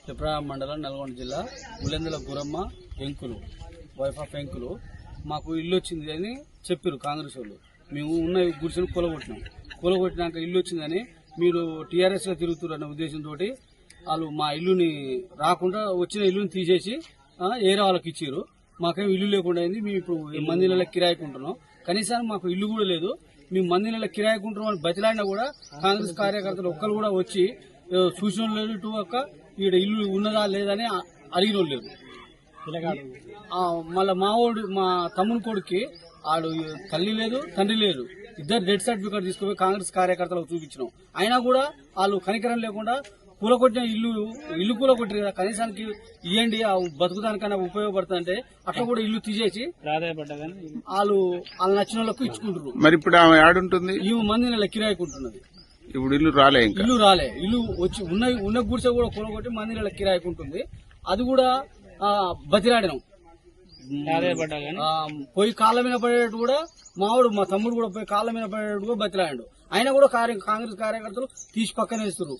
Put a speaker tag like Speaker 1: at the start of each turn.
Speaker 1: పిప్రాయం మండలం నల్గొండ జిల్లా ఉలెందుల Guramma Venkulu wife of Venkulu మాకు ఇల్లు వచ్చింది అని చెప్పారు కాంగ్రెస్ వాళ్ళు. మేము ఉన్న గుడిసెను కూలగొట్టినాక ఇల్లు వచ్చిందని మీరు టీఆర్ఎస్ లో తిరుగుతున్నారు అనే ఉద్దేశంతో వాళ్ళు మా ఇల్లుని రాకుండా వచ్చిన ఇల్లుని తీసేసి ఏరే వాళ్ళకి ఇచ్చారు. మాకేం ఇల్లు లేకుండా అయింది. మేము ఇప్పుడు మంది నెలల కిరాయికుంటున్నాం. కనీసం మాకు ఇల్లు కూడా లేదు. మేము మంది నెలల కిరాయికుంటున్నాం అని బతిలాడినా కూడా కాంగ్రెస్ కార్యకర్తలు ఒక్కరు కూడా వచ్చి చూసిన లేదు. ఇటు ఒక్క ఈడ ఇల్లు ఉన్నదా లేదని అడిగిన వాళ్ళు లేదు. మళ్ళా మా తమ్ముని కొడుక్కి ఆడు తల్లి లేదు తండ్రి లేదు. ఇద్దరు డెత్ సర్టిఫికేట్ తీసుకుపోయి కాంగ్రెస్ కార్యకర్తలకు చూపించినాం. అయినా కూడా వాళ్ళు కనికరం లేకుండా కూలగొట్టిన ఇల్లు కూలగొట్టారు కదా, కనీసానికి ఇవ్వండి బతుకుదానికన్నా ఉపయోగపడుతుందంటే అట్లా కూడా ఇల్లు తీసేసి వాళ్ళు నచ్చిన వాళ్ళకు ఇచ్చుకుంటారు.
Speaker 2: మరి ఇప్పుడు ఆమె ఆడుంటుంది,
Speaker 1: ఈ మంది నెల కిరాయికుంటున్నది.
Speaker 2: ఇప్పుడు ఇల్లు రాలే
Speaker 1: ఇల్లు వచ్చి ఉన్న గుడిసె కూడా కూలగొట్టి మంది నెల కిరాయికుంటుంది. అది కూడా బతిలాడినాం. పోయి కాళ్ళ మీద పడేటట్టు కూడా మా తమ్ముడు కూడా పోయి కాళ్ళ మీద పడేటట్టు కూడా బతిలాడాడు. అయినా కూడా కాంగ్రెస్ కార్యకర్తలు తీసి పక్కన వేస్తున్నారు.